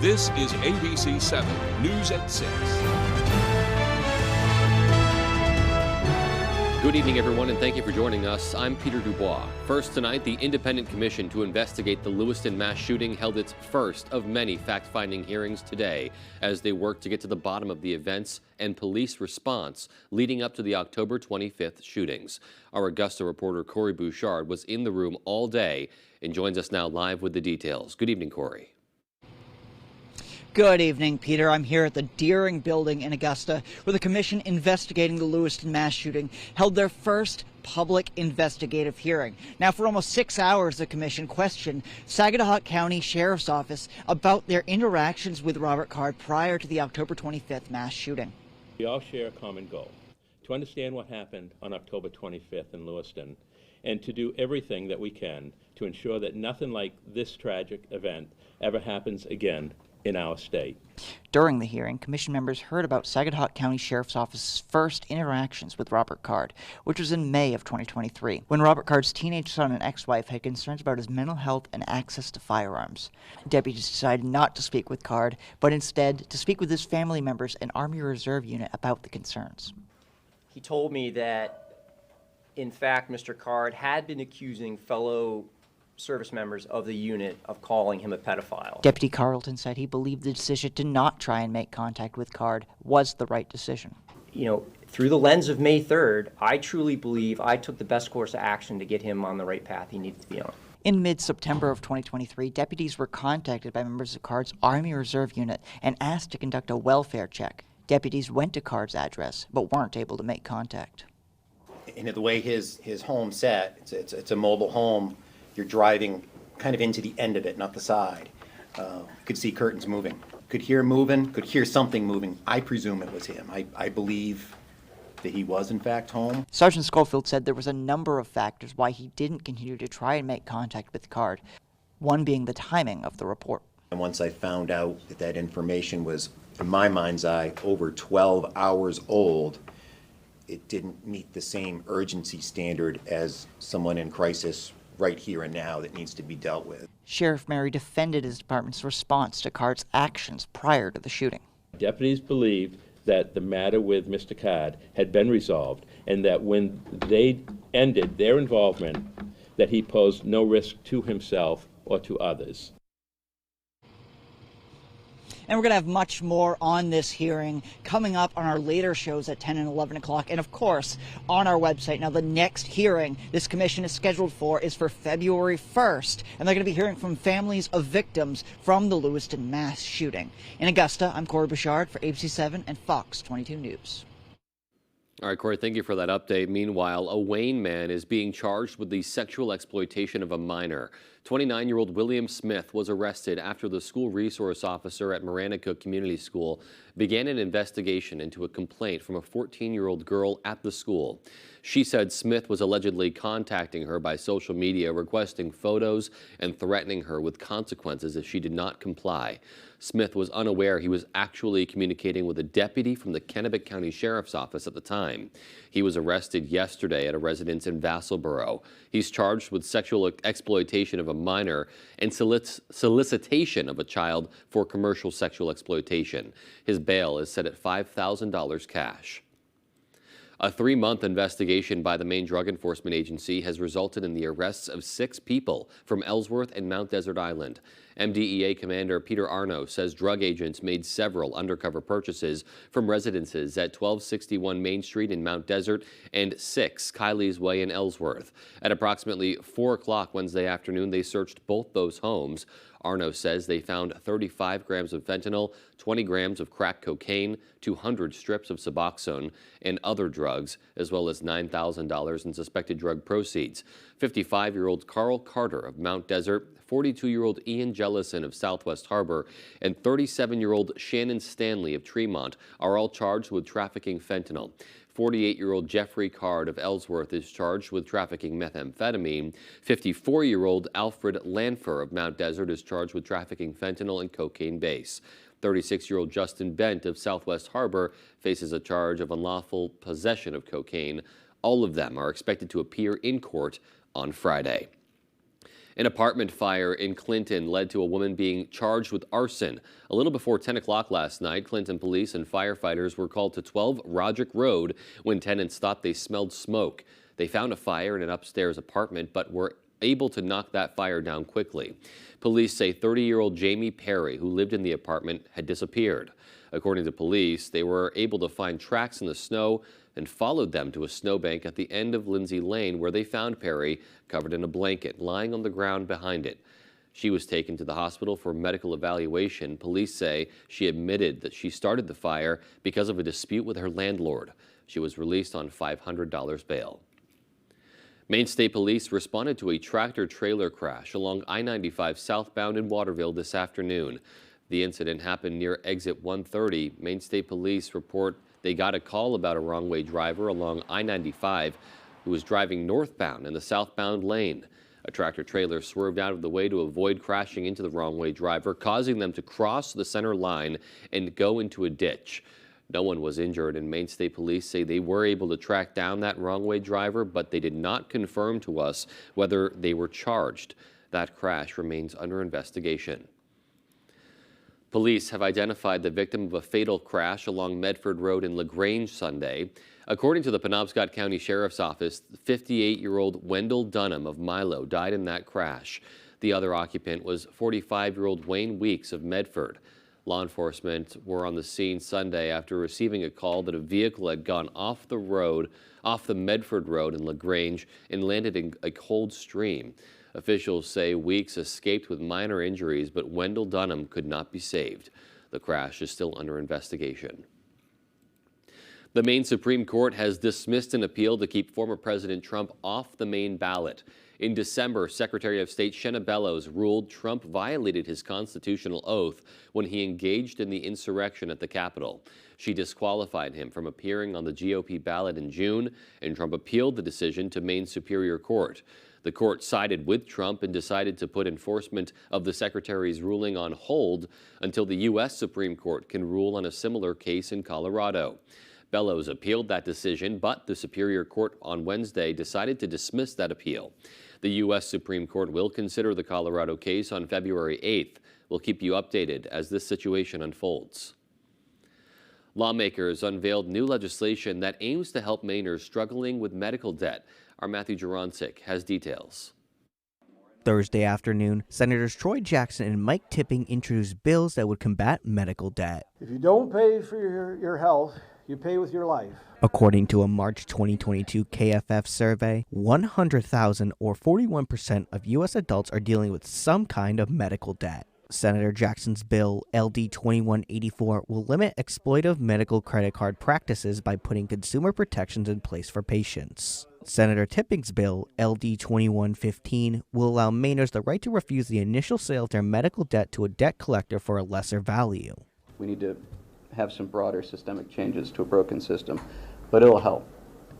This is ABC 7 News at 6. Good evening, everyone, and thank you for joining us. I'm Peter Dubois. First tonight, the independent commission to investigate the Lewiston mass shooting held its first of many fact-finding hearings today as they work to get to the bottom of the events and police response leading up to the October 25th shootings. Our Augusta reporter Corey Bouchard was in the room all day and joins us now live with the details. Good evening, Corey. Good evening, Peter. I'm here at the Deering Building in Augusta, where the commission investigating the Lewiston mass shooting held their first public investigative hearing. Now, for almost 6 hours, the commission questioned Saginaw County Sheriff's Office about their interactions with Robert Card prior to the October 25th mass shooting. We all share a common goal, to understand what happened on October 25th in Lewiston, and to do everything that we can to ensure that nothing like this tragic event ever happens again in our state. During the hearing, commission members heard about Saginaw County Sheriff's Office's first interactions with Robert Card, which was in May of 2023, when Robert Card's teenage son and ex-wife had concerns about his mental health and access to firearms. Deputies decided not to speak with Card, but instead to speak with his family members and Army Reserve unit about the concerns. He told me that, in fact, Mr. Card had been accusing fellow service members of the unit of calling him a pedophile. Deputy Carlton said he believed the decision to not try and make contact with Card was the right decision. You know, through the lens of May 3rd, I truly believe I took the best course of action to get him on the right path he needed to be on. In mid-September of 2023, deputies were contacted by members of Card's Army Reserve unit and asked to conduct a welfare check. Deputies went to Card's address, but weren't able to make contact. And the way his home set, it's a mobile home. You're driving kind of into the end of it, not the side. Could see curtains moving. Could hear moving, could hear something moving. I presume it was him. I believe that he was in fact home. Sergeant Schofield said there was a number of factors why he didn't continue to try and make contact with Card, one being the timing of the report. And once I found out that that information was, in my mind's eye, over 12 hours old, it didn't meet the same urgency standard as someone in crisis right here and now that needs to be dealt with. Sheriff Mary defended his department's response to Card's actions prior to the shooting. Deputies believed that the matter with Mr. Card had been resolved and that when they ended their involvement, that he posed no risk to himself or to others. And we're going to have much more on this hearing coming up on our later shows at 10 and 11 o'clock. And, of course, on our website. Now, the next hearing this commission is scheduled for is for February 1st. And they're going to be hearing from families of victims from the Lewiston mass shooting. In Augusta, I'm Corey Bouchard for ABC 7 and Fox 22 News. All right, Corey, thank you for that update. Meanwhile, a Wayne man is being charged with the sexual exploitation of a minor. 29-year-old William Smith was arrested after the school resource officer at Maranacook Community School began an investigation into a complaint from a 14-year-old girl at the school. She said Smith was allegedly contacting her by social media, requesting photos and threatening her with consequences if she did not comply. Smith was unaware he was actually communicating with a deputy from the Kennebec County Sheriff's Office at the time. He was arrested yesterday at a residence in Vassalboro. He's charged with sexual exploitation of a minor and solicitation of a child for commercial sexual exploitation. His bail is set at $5,000 cash. A 3-month investigation by the Maine Drug Enforcement Agency has resulted in the arrests of 6 people from Ellsworth and Mount Desert Island. MDEA Commander Peter Arno says drug agents made several undercover purchases from residences at 1261 Main Street in Mount Desert and 6 Kylie's Way in Ellsworth. At approximately 4 o'clock Wednesday afternoon, they searched both those homes. Arno says they found 35 grams of fentanyl, 20 grams of crack cocaine, 200 strips of Suboxone, and other drugs, as well as $9,000 in suspected drug proceeds. 55-year-old Carl Carter of Mount Desert, 42-year-old Ian Jellison of Southwest Harbor, and 37-year-old Shannon Stanley of Tremont are all charged with trafficking fentanyl. 48-year-old Jeffrey Card of Ellsworth is charged with trafficking methamphetamine. 54-year-old Alfred Lanfer of Mount Desert is charged with trafficking fentanyl and cocaine base. 36-year-old Justin Bent of Southwest Harbor faces a charge of unlawful possession of cocaine. All of them are expected to appear in court on Friday. An apartment fire in Clinton led to a woman being charged with arson. A little before 10 o'clock last night, Clinton police and firefighters were called to 12 Roderick Road when tenants thought they smelled smoke. They found a fire in an upstairs apartment, but were able to knock that fire down quickly. Police say 30-year-old Jamie Perry, who lived in the apartment, had disappeared. According to police, they were able to find tracks in the snow and followed them to a snowbank at the end of Lindsay Lane, where they found Perry covered in a blanket, lying on the ground behind it. She was taken to the hospital for medical evaluation. Police say she admitted that she started the fire because of a dispute with her landlord. She was released on $500 bail. Maine State Police responded to a tractor-trailer crash along I-95 southbound in Waterville this afternoon. The incident happened near exit 130. Maine State Police report they got a call about a wrong-way driver along I-95 who was driving northbound in the southbound lane. A tractor-trailer swerved out of the way to avoid crashing into the wrong-way driver, causing them to cross the center line and go into a ditch. No one was injured, and Maine State Police say they were able to track down that wrong-way driver, but they did not confirm to us whether they were charged. That crash remains under investigation. Police have identified the victim of a fatal crash along Medford Road in LaGrange Sunday. According to the Penobscot County Sheriff's Office, 58-year-old Wendell Dunham of Milo died in that crash. The other occupant was 45-year-old Wayne Weeks of Medford. Law enforcement were on the scene Sunday after receiving a call that a vehicle had gone off the Medford Road in LaGrange and landed in a cold stream. Officials say Weeks escaped with minor injuries, but Wendell Dunham could not be saved. The crash is still under investigation. The Maine Supreme Court has dismissed an appeal to keep former President Trump off the Maine ballot. In December, Secretary of State Shenna Bellows ruled Trump violated his constitutional oath when he engaged in the insurrection at the Capitol. She disqualified him from appearing on the GOP ballot in June, and Trump appealed the decision to Maine Superior Court. The court sided with Trump and decided to put enforcement of the secretary's ruling on hold until the U.S. Supreme Court can rule on a similar case in Colorado. Bellows appealed that decision, but the Superior Court on Wednesday decided to dismiss that appeal. The U.S. Supreme Court will consider the Colorado case on February 8th. We'll keep you updated as this situation unfolds. Lawmakers unveiled new legislation that aims to help Mainers struggling with medical debt. Our Matthew Juroncic has details. Thursday afternoon, Senators Troy Jackson and Mike Tipping introduced bills that would combat medical debt. If you don't pay for your health, you pay with your life. According to a March 2022 KFF survey, 100,000 or 41% of U.S. adults are dealing with some kind of medical debt. Senator Jackson's bill, LD 2184, will limit exploitive medical credit card practices by putting consumer protections in place for patients. Senator Tipping's bill, LD 2115, will allow Mainers the right to refuse the initial sale of their medical debt to a debt collector for a lesser value. We need to have some broader systemic changes to a broken system, but it'll help.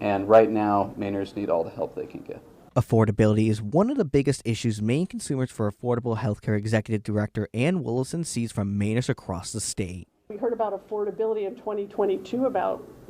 And right now, Mainers need all the help they can get. Affordability is one of the biggest issues Maine Consumers for Affordable Healthcare Executive Director Ann Willison sees from Mainers across the state. We heard about affordability in 2022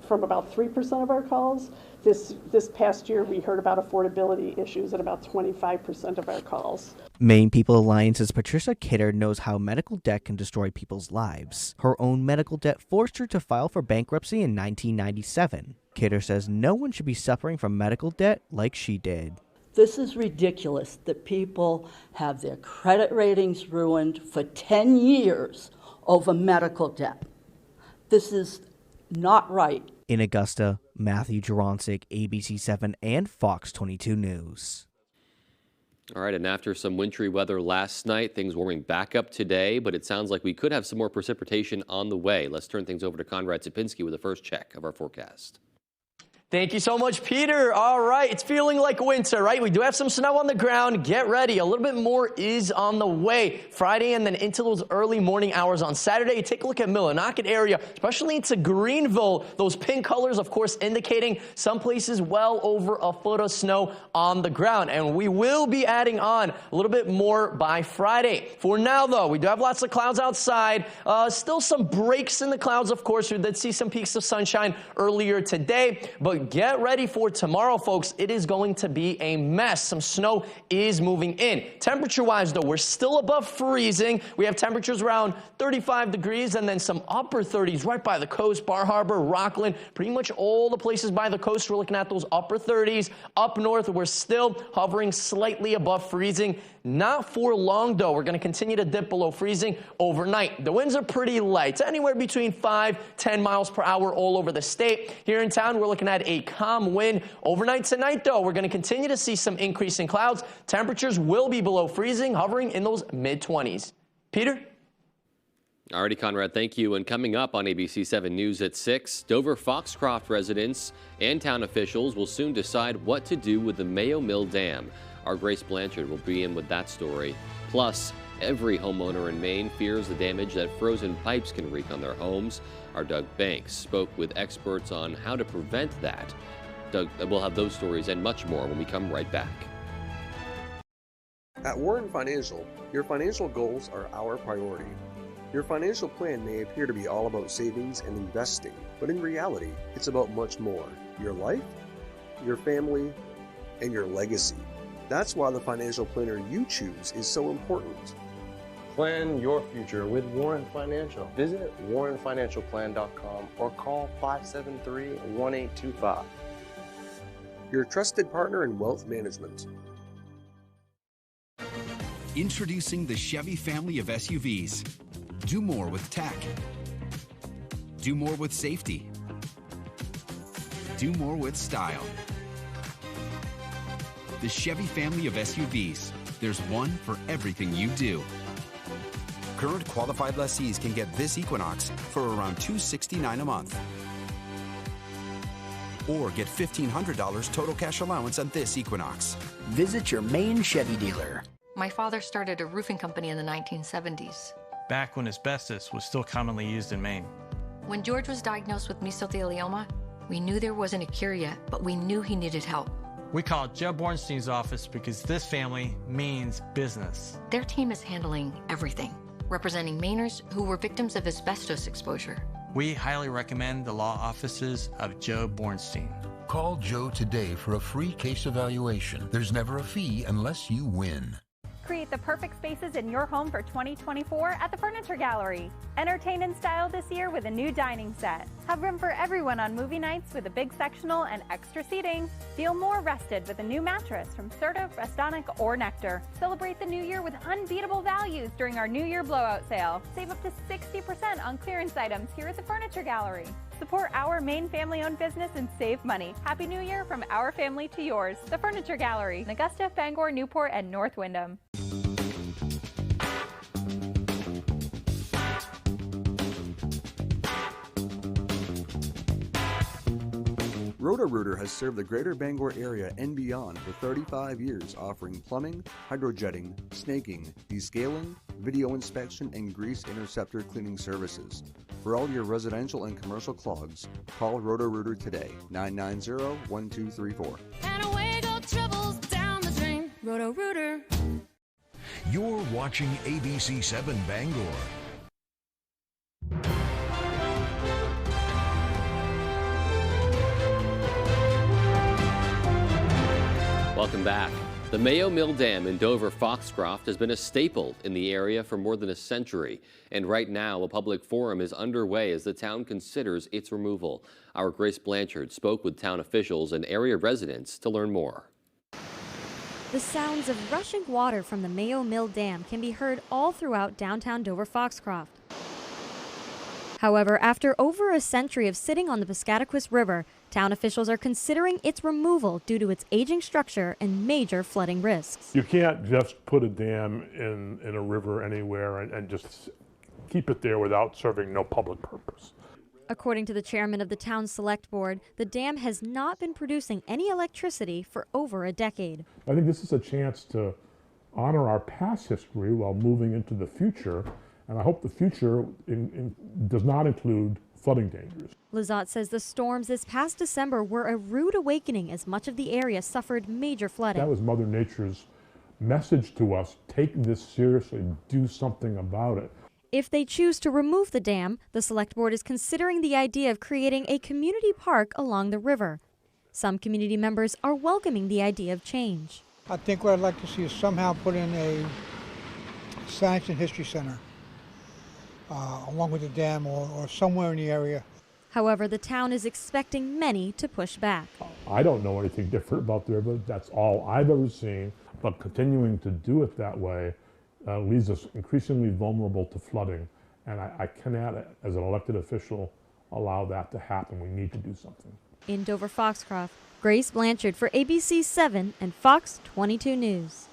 from about 3% of our calls. This past year, we heard about affordability issues at about 25% of our calls. Maine People Alliance's Patricia Kidder knows how medical debt can destroy people's lives. Her own medical debt forced her to file for bankruptcy in 1997. Kidder says no one should be suffering from medical debt like she did. This is ridiculous that people have their credit ratings ruined for 10 years over medical debt. This is not right. In Augusta, Matthew Juroncic, ABC 7 and Fox 22 News. All right, and after some wintry weather last night, things warming back up today, but it sounds like we could have some more precipitation on the way. Let's turn things over to Conrad Sipinski with the first check of our forecast. Thank you so much, Peter. All right, it's feeling like winter, right? We do have some snow on the ground. Get ready. A little bit more is on the way Friday and then into those early morning hours on Saturday. Take a look at Millinocket area, especially into Greenville. Those pink colors, of course, indicating some places well over a foot of snow on the ground. And we will be adding on a little bit more by Friday. For now, though, we do have lots of clouds outside. Still some breaks in the clouds, of course. We did see some peaks of sunshine earlier today, but but get ready for tomorrow, folks. It is going to be a mess. Some snow is moving in. Temperature-wise, though, we're still above freezing. We have temperatures around 35 degrees and then some upper 30s right by the coast, Bar Harbor, Rockland, pretty much all the places by the coast. We're looking at those upper 30s. Up north, we're still hovering slightly above freezing. Not for long, though. We're going to continue to dip below freezing overnight. The winds are pretty light, anywhere between 5-10 miles per hour all over the state. Here in town, we're looking at a calm wind. Overnight tonight, though, we're going to continue to see some increase in clouds. Temperatures will be below freezing, hovering in those mid-20s. Peter? Alrighty, Conrad, thank you. And coming up on ABC 7 News at 6, Dover Foxcroft residents and town officials will soon decide what to do with the Mayo Mill Dam. Our Grace Blanchard will be in with that story. Plus, every homeowner in Maine fears the damage that frozen pipes can wreak on their homes. Our Doug Banks spoke with experts on how to prevent that. Doug, we'll have those stories and much more when we come right back. At Warren Financial, your financial goals are our priority. Your financial plan may appear to be all about savings and investing, but in reality, it's about much more. Your life, your family, and your legacy. That's why the financial planner you choose is so important. Plan your future with Warren Financial. Visit warrenfinancialplan.com or call 573-1825. Your trusted partner in wealth management. Introducing the Chevy family of SUVs. Do more with tech. Do more with safety. Do more with style. The Chevy family of SUVs. There's one for everything you do. Current qualified lessees can get this Equinox for around $269 a month. Or get $1,500 total cash allowance on this Equinox. Visit your Maine Chevy dealer. My father started a roofing company in the 1970s. Back when asbestos was still commonly used in Maine. When George was diagnosed with mesothelioma, we knew there wasn't a cure yet, but we knew he needed help. We called Joe Bornstein's office because this family means business. Their team is handling everything, representing Mainers who were victims of asbestos exposure. We highly recommend the law offices of Joe Bornstein. Call Joe today for a free case evaluation. There's never a fee unless you win. Create the perfect spaces in your home for 2024 at the Furniture Gallery. Entertain in style this year with a new dining set. Have room for everyone on movie nights with a big sectional and extra seating. Feel more rested with a new mattress from Serta, Restonic, or Nectar. Celebrate the new year with unbeatable values during our New Year blowout sale. Save up to 60% on clearance items here at the Furniture Gallery. Support our Maine family-owned business and save money. Happy New Year from our family to yours. The Furniture Gallery in Augusta, Bangor, Newport, and North Windham. Roto-Rooter has served the greater Bangor area and beyond for 35 years, offering plumbing, hydrojetting, snaking, descaling, video inspection, and grease interceptor cleaning services. For all your residential and commercial clogs, call Roto-Rooter today, 990-1234. And away go troubles down the drain. Roto-Rooter. You're watching ABC 7 Bangor. Welcome back. The Mayo Mill Dam in Dover Foxcroft has been a staple in the area for more than a century. And right now, a public forum is underway as the town considers its removal. Our Grace Blanchard spoke with town officials and area residents to learn more. The sounds of rushing water from the Mayo Mill Dam can be heard all throughout downtown Dover Foxcroft. However, after over a century of sitting on the Piscataquis River, town officials are considering its removal due to its aging structure and major flooding risks. You can't just put a dam in a river anywhere and just keep it there without serving no public purpose. According to the chairman of the town select board, the dam has not been producing any electricity for over a decade. I think this is a chance to honor our past history while moving into the future, and I hope the future does not include flooding dangers. Lizotte says the storms this past December were a rude awakening as much of the area suffered major flooding. That was Mother Nature's message to us: take this seriously, do something about it. If they choose to remove the dam, the select board is considering the idea of creating a community park along the river. Some community members are welcoming the idea of change. I think what I'd like to see is somehow put in a science and history center along with the dam or somewhere in the area. However, the town is expecting many to push back. I don't know anything different about the river. That's all I've ever seen. But continuing to do it that way leaves us increasingly vulnerable to flooding. And I cannot, as an elected official, allow that to happen. We need to do something. In Dover Foxcroft, Grace Blanchard for ABC 7 and Fox 22 News.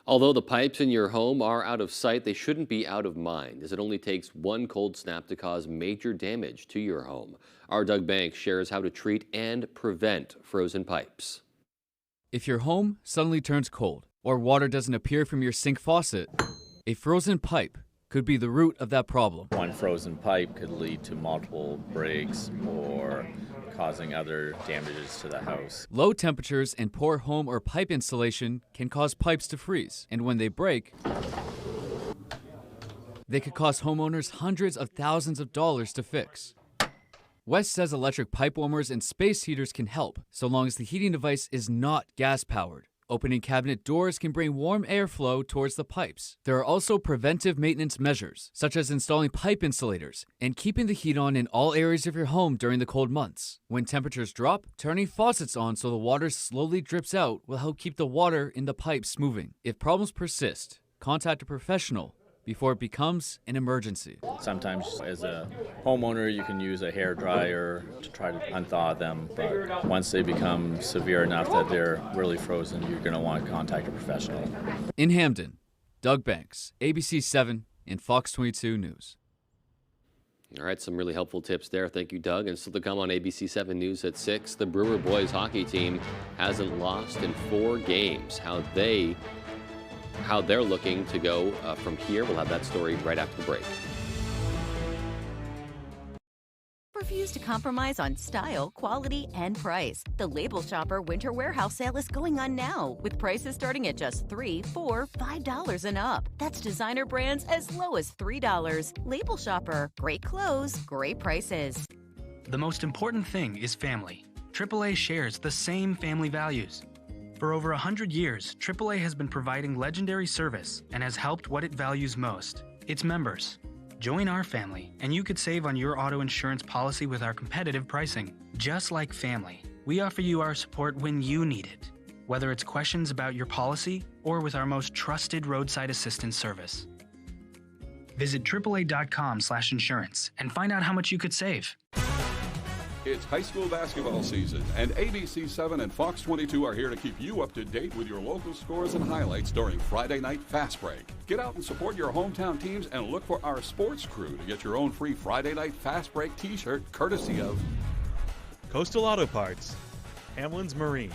Although the pipes in your home are out of sight, they shouldn't be out of mind, as it only takes one cold snap to cause major damage to your home. Our Doug Banks shares how to treat and prevent frozen pipes. If your home suddenly turns cold or water doesn't appear from your sink faucet, a frozen pipe could be the root of that problem. One frozen pipe could lead to multiple breaks or causing other damages to the house. Low temperatures and poor home or pipe installation can cause pipes to freeze, and when they break, they could cost homeowners hundreds of thousands of dollars to fix. West says electric pipe warmers and space heaters can help, so long as the heating device is not gas-powered. Opening cabinet doors can bring warm airflow towards the pipes. There are also preventive maintenance measures, such as installing pipe insulators and keeping the heat on in all areas of your home during the cold months. When temperatures drop, turning faucets on so the water slowly drips out will help keep the water in the pipes moving. If problems persist, contact a professional before it becomes an emergency. Sometimes as a homeowner you can use a hair dryer to try to unthaw them, but once they become severe enough that they're really frozen, you're going to want to contact a professional. In Hamden, Doug Banks, ABC 7 and Fox 22 News. All right, some really helpful tips there. Thank you, Doug. And still to come on ABC 7 News at 6, the Brewer boys hockey team hasn't lost in 4 games. How they're looking to go from here. We'll have that story right after the break. Refuse to compromise on style, quality, and price. The Label Shopper Winter Warehouse Sale is going on now, with prices starting at just $3, $4, $5 and up. That's designer brands as low as $3. Label Shopper. Great clothes, great prices. The most important thing is family. AAA shares the same family values. For over 100 years, AAA has been providing legendary service and has helped what it values most, its members. Join our family, and you could save on your auto insurance policy with our competitive pricing. Just like family, we offer you our support when you need it, whether it's questions about your policy or with our most trusted roadside assistance service. Visit AAA.com/insurance and find out how much you could save. It's high school basketball season, and ABC 7 and Fox 22 are here to keep you up to date with your local scores and highlights during Friday Night Fast Break. Get out and support your hometown teams and look for our sports crew to get your own free Friday Night Fast Break t-shirt courtesy of Coastal Auto Parts, Hamlin's Marine,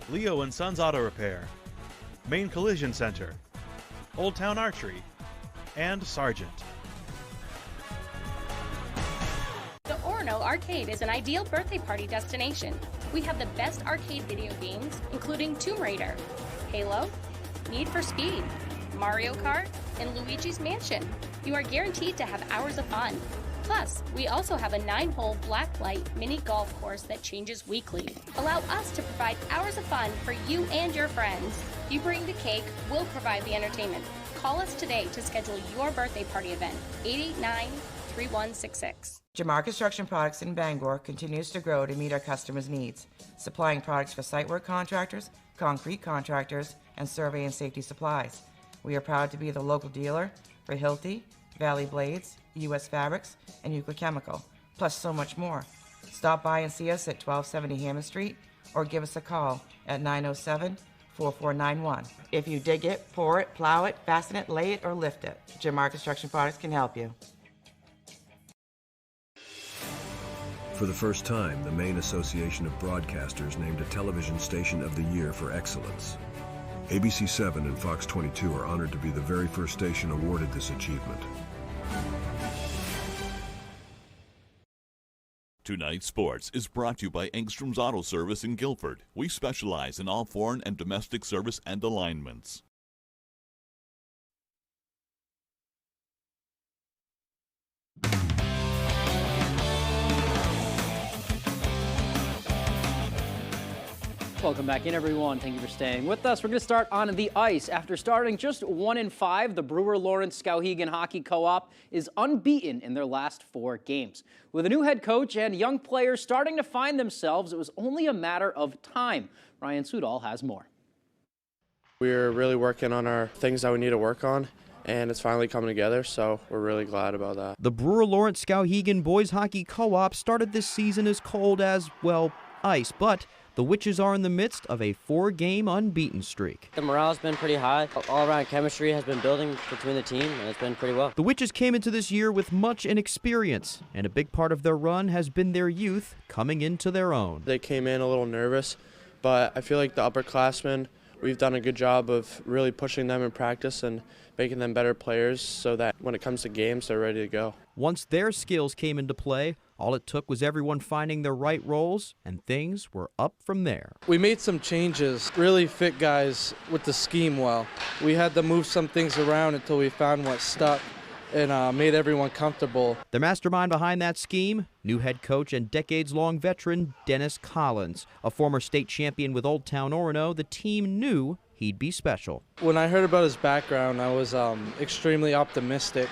Leo and Sons Auto Repair, Maine Collision Center, Old Town Archery, and Sargent. The Orono Arcade is an ideal birthday party destination. We have the best arcade video games, including Tomb Raider, Halo, Need for Speed, Mario Kart, and Luigi's Mansion. You are guaranteed to have hours of fun. Plus, we also have a 9-hole blacklight mini golf course that changes weekly. Allow us to provide hours of fun for you and your friends. You bring the cake, we'll provide the entertainment. Call us today to schedule your birthday party event, 889-3166. Jamar Construction Products in Bangor continues to grow to meet our customers' needs, supplying products for site work contractors, concrete contractors, and survey and safety supplies. We are proud to be the local dealer for Hilti, Valley Blades, U.S. Fabrics, and Euclid Chemical, plus so much more. Stop by and see us at 1270 Hammond Street or give us a call at 907-4491. If you dig it, pour it, plow it, fasten it, lay it, or lift it, Jamar Construction Products can help you. For the first time, the Maine Association of Broadcasters named a television station of the year for excellence. ABC 7 and Fox 22 are honored to be the very first station awarded this achievement. Tonight's Sports is brought to you by Engstrom's Auto Service in Guilford. We specialize in all foreign and domestic service and alignments. Welcome back in, everyone. Thank you for staying with us. We're going to start on the ice. After starting just 1-5, the Brewer-Lawrence-Skowhegan Hockey Co-op is unbeaten in their last 4 games. With a new head coach and young players starting to find themselves, it was only a matter of time. Ryan Sudol has more. We're really working on our things that we need to work on, and it's finally coming together, so we're really glad about that. The Brewer-Lawrence-Skowhegan Boys Hockey Co-op started this season as cold as, well, ice, but the Witches are in the midst of a 4-game unbeaten streak. The morale's been pretty high. All-around chemistry has been building between the team, and it's been pretty well. The Witches came into this year with much inexperience, and a big part of their run has been their youth coming into their own. They came in a little nervous, but I feel like the upperclassmen, we've done a good job of really pushing them in practice and making them better players so that when it comes to games, they're ready to go. Once their skills came into play, all it took was everyone finding their right roles, and things were up from there. We made some changes, really fit guys with the scheme well. We had to move some things around until we found what stuck and made everyone comfortable. The mastermind behind that scheme, new head coach and decades-long veteran Dennis Collins. A former state champion with Old Town Orono, the team knew he'd be special. When I heard about his background, I was extremely optimistic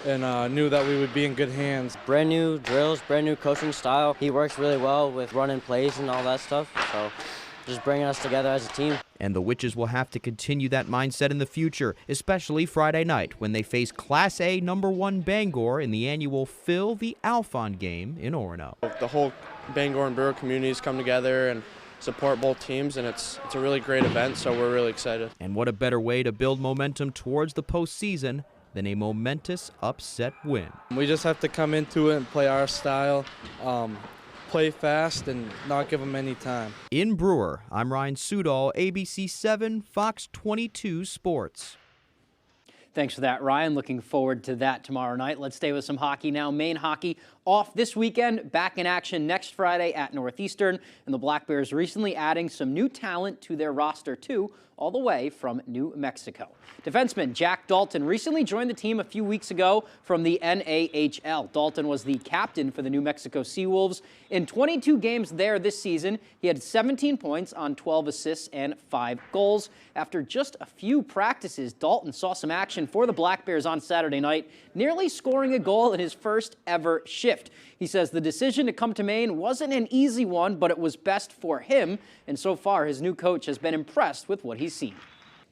and knew that we would be in good hands. Brand new drills, brand new coaching style. He works really well with running plays and all that stuff, so just bringing us together as a team. And the Witches will have to continue that mindset in the future, especially Friday night when they face Class A #1 Bangor in the annual Phil the Alphon game in Orono. The whole Bangor and Brewer communities come together and support both teams, and it's a really great event, so we're really excited. And what a better way to build momentum towards the postseason than a momentous upset win. We just have to come into it and play our style, play fast, and not give them any time. In Brewer, I'm Ryan Sudol, ABC 7, Fox 22 Sports. Thanks for that, Ryan. Looking forward to that tomorrow night. Let's stay with some hockey now. Maine hockey off this weekend, back in action next Friday at Northeastern. And the Black Bears recently adding some new talent to their roster, too, all the way from New Mexico. Defenseman Jack Dalton recently joined the team a few weeks ago from the NAHL. Dalton was the captain for the New Mexico Seawolves. In 22 games there this season, he had 17 points on 12 assists and 5 goals. After just a few practices, Dalton saw some action for the Black Bears on Saturday night, nearly scoring a goal in his first ever shift. He says the decision to come to Maine wasn't an easy one, but it was best for him. And so far, his new coach has been impressed with what he's seen.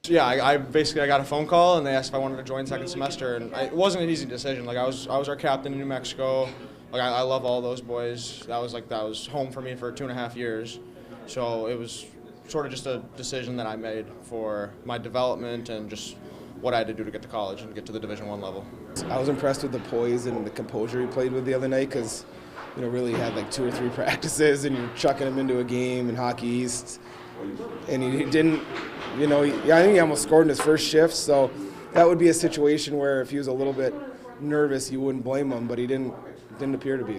Yeah, I got a phone call and they asked if I wanted to join second semester, and it wasn't an easy decision. Like I was our captain in New Mexico. Like I love all those boys. That was home for me for 2.5 years. So it was sort of just a decision that I made for my development and just what I had to do to get to college and get to the Division I level. I was impressed with the poise and the composure he played with the other night because, really had like 2 or 3 practices and you're chucking him into a game in Hockey East. And he didn't, I think he almost scored in his first shift, so that would be a situation where if he was a little bit nervous, you wouldn't blame him, but he didn't appear to be.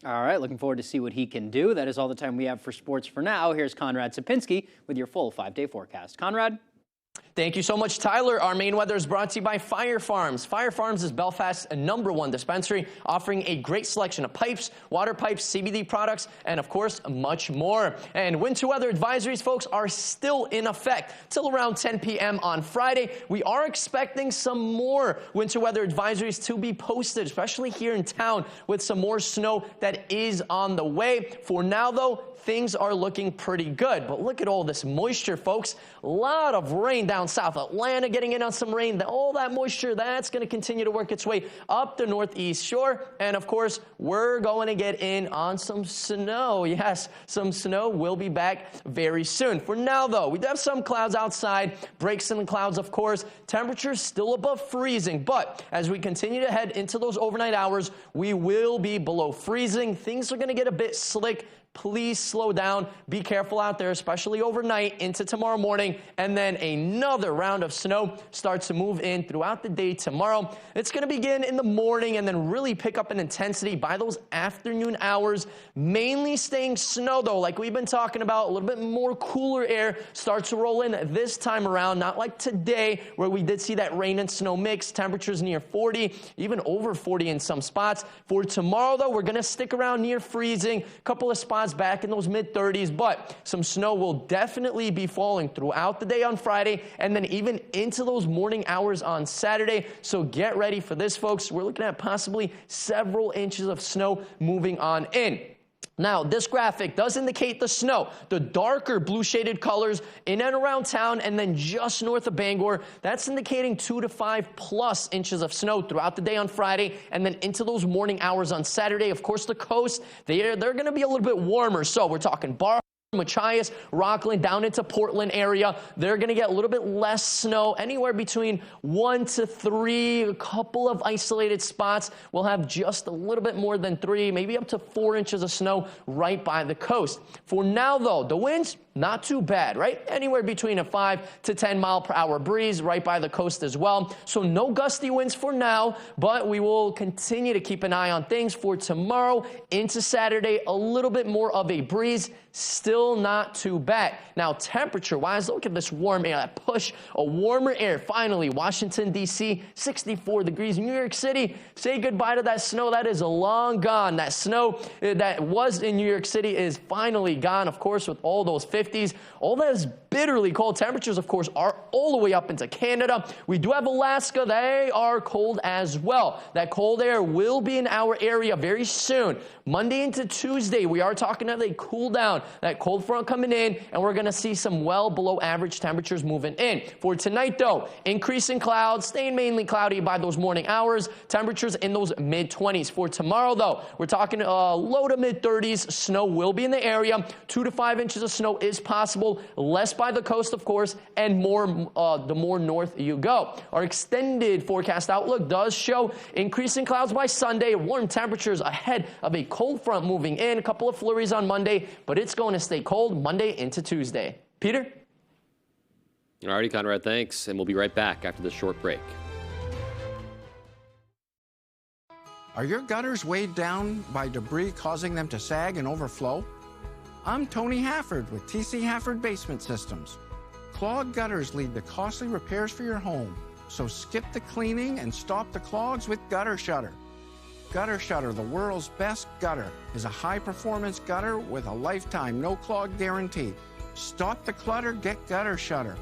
All right, looking forward to see what he can do. That is all the time we have for sports for now. Here's Conrad Sapinski with your full 5-day forecast. Conrad? Thank you so much, Tyler. Our main weather is brought to you by Fire Farms. Fire Farms is Belfast's #1 dispensary, offering a great selection of pipes, water pipes, CBD products, and of course, much more. And winter weather advisories, folks, are still in effect till around 10 p.m. on Friday. We are expecting some more winter weather advisories to be posted, especially here in town, with some more snow that is on the way. For now, though, things are looking pretty good. But look at all this moisture, folks. A lot of rain down south. Atlanta getting in on some rain. All that moisture, that's going to continue to work its way up the northeast shore. And, of course, we're going to get in on some snow. Yes, some snow will be back very soon. For now, though, we do have some clouds outside. Breaks in the clouds, of course. Temperatures still above freezing. But as we continue to head into those overnight hours, we will be below freezing. Things are going to get a bit slick. Please slow down. Be careful out there, especially overnight into tomorrow morning. And then another round of snow starts to move in throughout the day tomorrow. It's going to begin in the morning and then really pick up in intensity by those afternoon hours. Mainly staying snow, though, like we've been talking about. A little bit more cooler air starts to roll in this time around. Not like today, where we did see that rain and snow mix. Temperatures near 40, even over 40 in some spots. For tomorrow, though, we're going to stick around near freezing. A couple of spots highs back in those mid-30s, but some snow will definitely be falling throughout the day on Friday and then even into those morning hours on Saturday. So get ready for this, folks. We're looking at possibly several inches of snow moving on in. Now, this graphic does indicate the snow, the darker blue shaded colors in and around town and then just north of Bangor. That's indicating 2 to 5+ inches of snow throughout the day on Friday and then into those morning hours on Saturday. Of course, the coast, they're going to be a little bit warmer. So we're talking Machias, Rockland, down into Portland area. They're going to get a little bit less snow, anywhere between 1 to 3, a couple of isolated spots. We'll have just a little bit more than 3, maybe up to 4 inches of snow right by the coast. For now, though, the winds, not too bad, right? Anywhere between a 5 to 10 mile per hour breeze right by the coast as well. So no gusty winds for now, but we will continue to keep an eye on things for tomorrow into Saturday. A little bit more of a breeze, still not too bad. Now, temperature-wise, look at this warm air, that push, a warmer air. Finally, Washington, D.C., 64 degrees. New York City, say goodbye to that snow. That is long gone. That snow that was in New York City is finally gone, of course, with all those 50s. All those bitterly cold temperatures, of course, are all the way up into Canada. We do have Alaska. They are cold as well. That cold air will be in our area very soon. Monday into Tuesday, we are talking about a cool down. That cold front coming in, and we're going to see some well below average temperatures moving in. For tonight, though, increasing clouds, staying mainly cloudy by those morning hours. Temperatures in those mid-20s. For tomorrow, though, we're talking low to mid-30s. Snow will be in the area. 2 to 5 inches of snow is possible. Less by the coast, of course, and more the more north you go. Our extended forecast outlook does show increasing clouds by Sunday. Warm temperatures ahead of a cold front moving in. A couple of flurries on Monday, but it's going to stay cold Monday into Tuesday. Peter? All righty, Conrad, thanks. And we'll be right back after this short break. Are your gutters weighed down by debris causing them to sag and overflow? I'm Tony Hafford with TC Hafford Basement Systems. Clogged gutters lead to costly repairs for your home, so skip the cleaning and stop the clogs with Gutter Shutter. Gutter Shutter, the world's best gutter, is a high-performance gutter with a lifetime no-clog guarantee. Stop the clutter, get Gutter Shutter.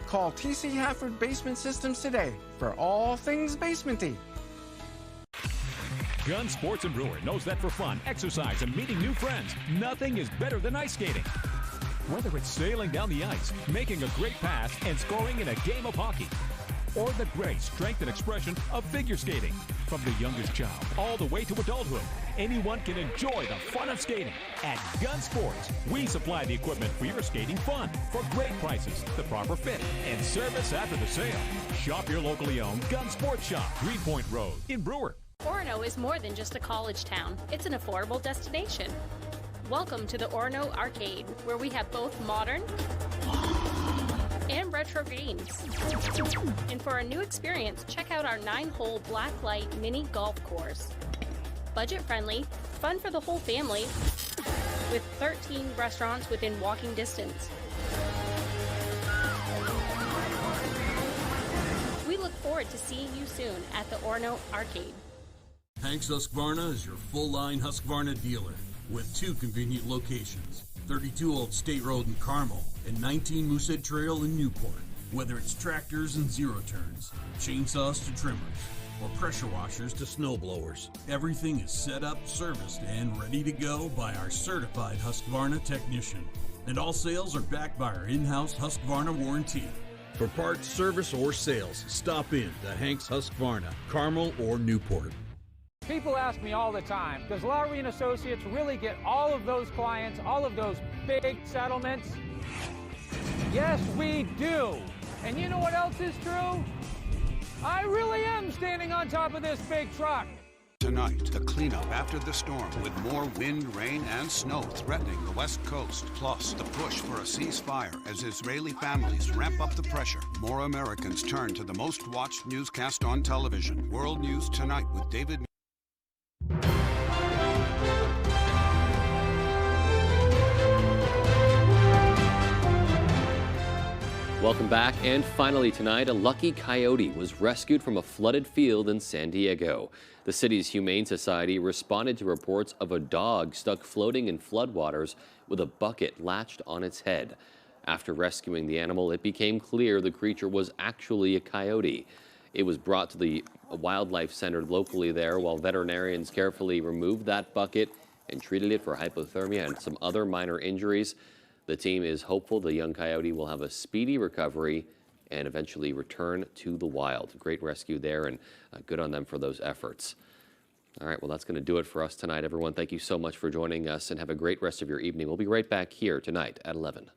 Call TC Hafford Basement Systems today for all things basementy. Gun Sports and Brewer knows that for fun, exercise, and meeting new friends, nothing is better than ice skating. Whether it's sailing down the ice, making a great pass, and scoring in a game of hockey, or the grace, strength, and expression of figure skating. From the youngest child all the way to adulthood, anyone can enjoy the fun of skating. At Gun Sports, we supply the equipment for your skating fun for great prices, the proper fit, and service after the sale. Shop your locally owned Gun Sports Shop, Greenpoint Road in Brewer. Orono is more than just a college town. It's an affordable destination. Welcome to the Orono Arcade, where we have both modern and retro games. And for a new experience, check out our 9-hole Blacklight mini golf course. Budget-friendly, fun for the whole family, with 13 restaurants within walking distance. We look forward to seeing you soon at the Orono Arcade. Hanks Husqvarna is your full-line Husqvarna dealer with 2 convenient locations, 32 Old State Road in Carmel and 19 Moosehead Trail in Newport. Whether it's tractors and zero-turns, chainsaws to trimmers, or pressure washers to snow blowers, everything is set up, serviced, and ready to go by our certified Husqvarna technician. And all sales are backed by our in-house Husqvarna warranty. For parts, service, or sales, stop in to Hanks Husqvarna, Carmel or Newport. People ask me all the time, does Lowry & Associates really get all of those clients, all of those big settlements? Yes, we do. And you know what else is true? I really am standing on top of this big truck. Tonight, the cleanup after the storm with more wind, rain, and snow threatening the West Coast. Plus, the push for a ceasefire as Israeli families ramp up the pressure. More Americans turn to the most watched newscast on television. World News Tonight with David. Welcome back. And finally tonight, a lucky coyote was rescued from a flooded field in San Diego. The city's Humane Society responded to reports of a dog stuck floating in floodwaters with a bucket latched on its head. After rescuing the animal, it became clear the creature was actually a coyote. It was brought to the wildlife center locally there while veterinarians carefully removed that bucket and treated it for hypothermia and some other minor injuries. The team is hopeful the young coyote will have a speedy recovery and eventually return to the wild. Great rescue there, and good on them for those efforts. All right, well, that's going to do it for us tonight, everyone. Thank you so much for joining us, and have a great rest of your evening. We'll be right back here tonight at 11.